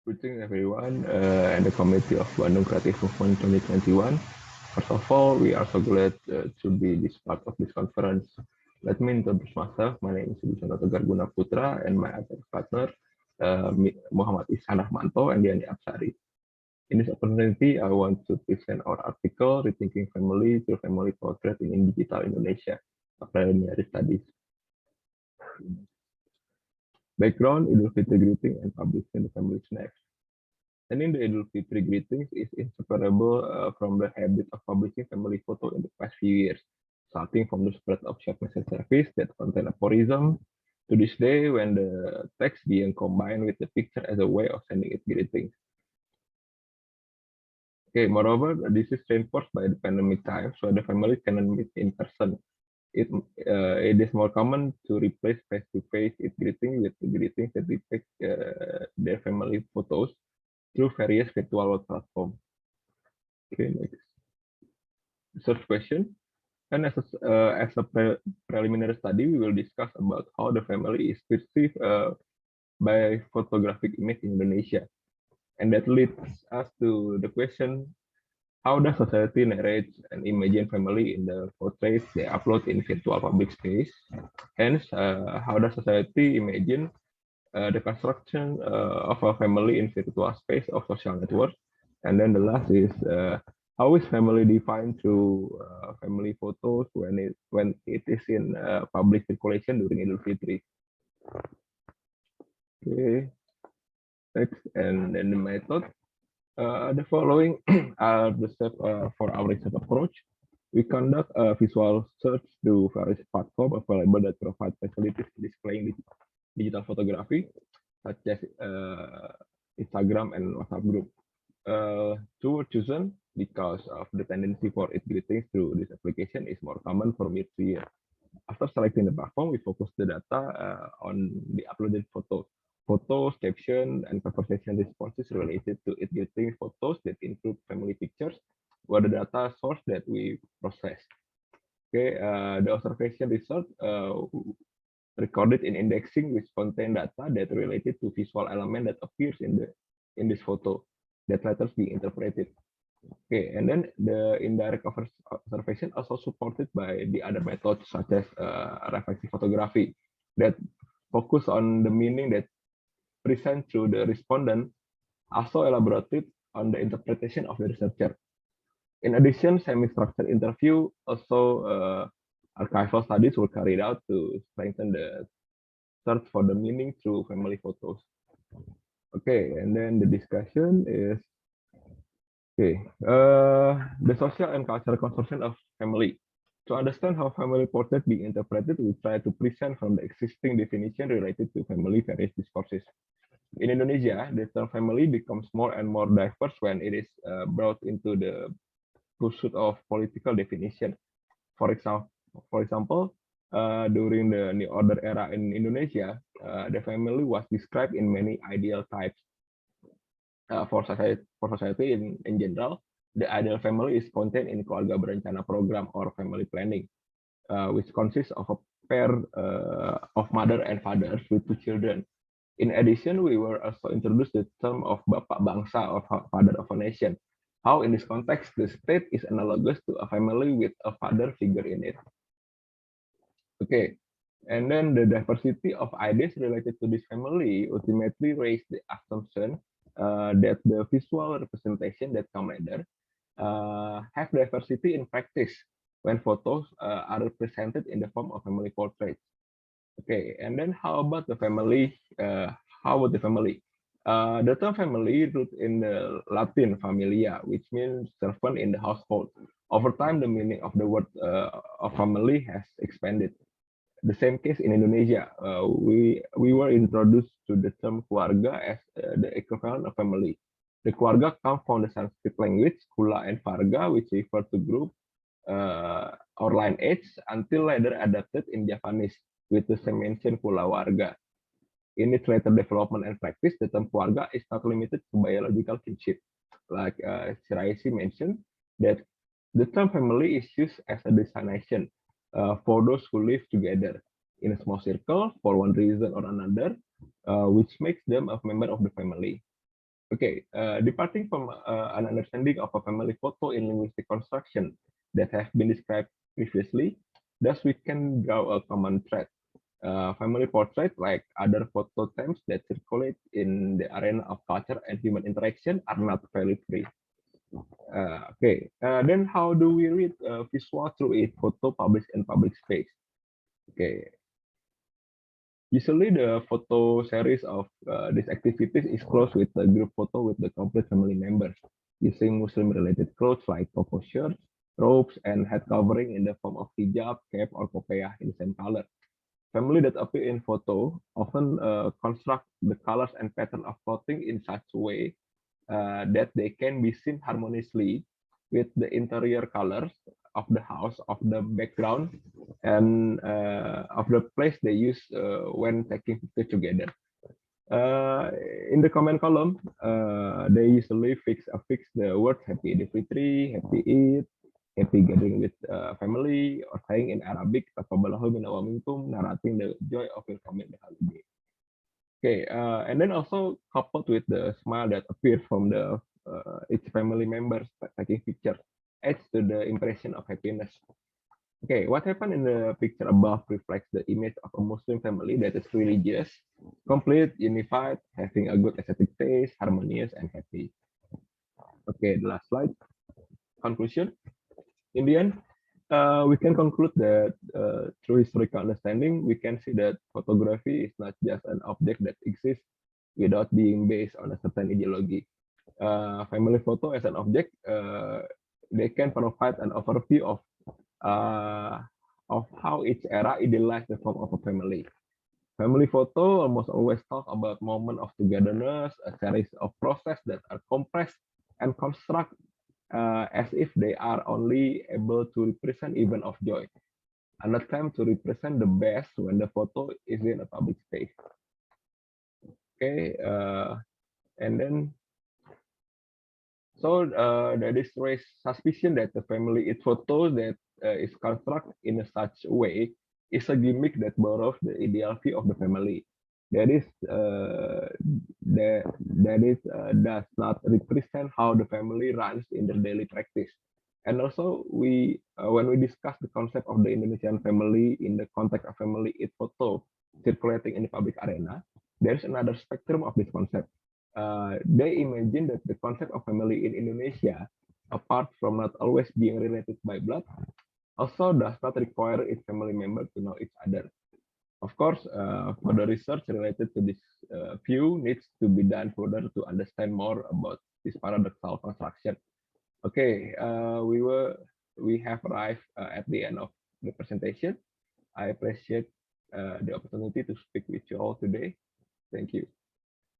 Greeting everyone and the committee of Bandung Creative Movement 2021. First of all, we are so glad to be this part of this conference. Let me introduce myself. My name is Wibisono Tegar Guna Putra and my other partner, Muhammad Ichsan Rahmanto and Diani Apsari. In this opportunity, I want to present our article, Rethinking Family through Family Portrait in Digital Indonesia, a preliminary studies. Background, Idul Fitri greeting and publishing the family snacks. Sending the Idul Fitri greetings is inseparable from the habit of publishing family photo in the past few years, starting from the spread of short message service that contain aphorism to this day when the text being combined with the picture as a way of sending it greetings. Okay, moreover, this is reinforced by the pandemic times where the family cannot meet in person. It is more common to replace face-to-face greeting with the greetings that depict their family photos through various virtual platforms. Okay, next. Third question. And as a preliminary study, we will discuss about how the family is perceived by photographic image in Indonesia. And that leads us to the question, how does society narrate and imagine family in the portraits they upload in virtual public space? Hence, how does society imagine the construction of a family in virtual space of social network? And then the last is how is family defined through family photos when it is in public circulation during Idul Fitri? Okay, next, and then the method. The following are the steps for our research approach. We conduct a visual search through various platforms available that provide facilities displaying digital photography, such as Instagram and WhatsApp group. Two were chosen because of the tendency for it greetings through this application is more common for mid-year. After selecting the platform, we focus the data on the uploaded photos, caption, and conversation responses related to it getting photos that include family pictures were the data source that we process. Okay, the observation result recorded in indexing which contain data that related to visual element that appears in this photo that later be interpreted. Okay, and then the indirect observation also supported by the other methods such as reflexive photography that focus on the meaning that present through the respondent, also elaborated on the interpretation of the researcher. In addition, semi-structured interview, also archival studies were carried out to strengthen the search for the meaning through family photos. Okay, and then the discussion is, okay, the social and cultural construction of family. To understand how family portrait being interpreted, we try to present from the existing definition related to family various discourses. In Indonesia, the term family becomes more and more diverse when it is brought into the pursuit of political definition. For example, during the New Order era in Indonesia, the family was described in many ideal types. For society in general, the ideal family is contained in keluarga berencana program or family planning, which consists of a pair of mother and fathers with two children. In addition, we were also introduced the term of Bapak Bangsa or father of a nation. How in this context, the state is analogous to a family with a father figure in it. Okay, and then the diversity of ideas related to this family ultimately raised the assumption that the visual representation that come later have diversity in practice when photos are represented in the form of family portraits. Okay, and then how about the family? The family? The term family root in the Latin familia, which means servant in the household. Over time, the meaning of the word of family has expanded. The same case in Indonesia. We were introduced to the term keluarga as the equivalent of family. The keluarga comes from the Sanskrit language, kula and varga, which refer to group or lineage, until later adapted in Japanese with the same mention kulawarga. In its later development and practice, the term keluarga is not limited to biological kinship. Like Shiraishi mentioned, that the term family is used as a designation for those who live together in a small circle for one reason or another, which makes them a member of the family. Okay, departing from an understanding of a family photo in linguistic construction that have been described previously, thus we can draw a common thread. Family portrait, like other photo themes that circulate in the arena of culture and human interaction, are not value free. Okay, then how do we read visual through a photo published in public space? Okay, usually the photo series of these activities is closed with a group photo with the complete family members, using Muslim-related clothes like koko shirts, robes, and head covering in the form of hijab, cap, or kopiah in the same color. Family that appear in photo often construct the colors and pattern of clothing in such a way that they can be seen harmoniously with the interior colors of the house, of the background, and of the place they use when taking pictures together. Uh, in the comment column, they usually affix the words Happy Fitri, Happy Eid, Happy gathering with family, or saying in Arabic, Taqabbalallahu minna wa minkum, narrating the joy of welcoming the holiday. Okay, and then also coupled with the smile that appears from the each family members taking picture adds to the impression of happiness. Okay, what happened in the picture above reflects the image of a Muslim family that is religious, complete, unified, having a good aesthetic taste, harmonious, and happy. Okay, the last slide. Conclusion. In the end, we can conclude that through historical understanding, we can see that photography is not just an object that exists without being based on a certain ideology. Family photo as an object, they can provide an overview uh, of how each era idealized the form of a family. Family photo almost always talk about moment of togetherness, a series of process that are compressed and construct as if they are only able to represent event of joy, an attempt to represent the best when the photo is in a public space. Okay, and then so there is raised suspicion that the family it photo that is constructed in a such way is a gimmick that borrows the ideal view of the family. That is does not represent how the family runs in their daily practice. And also we when we discuss the concept of the Indonesian family in the context of family it photo circulating in the public arena, there is another spectrum of this concept. They imagine that the concept of family in Indonesia, apart from not always being related by blood, also does not require its family members to know each other. Of course, further research related to this view needs to be done further to understand more about this paradoxal construction. Okay, we have arrived at the end of the presentation. I appreciate the opportunity to speak with you all today. Thank you.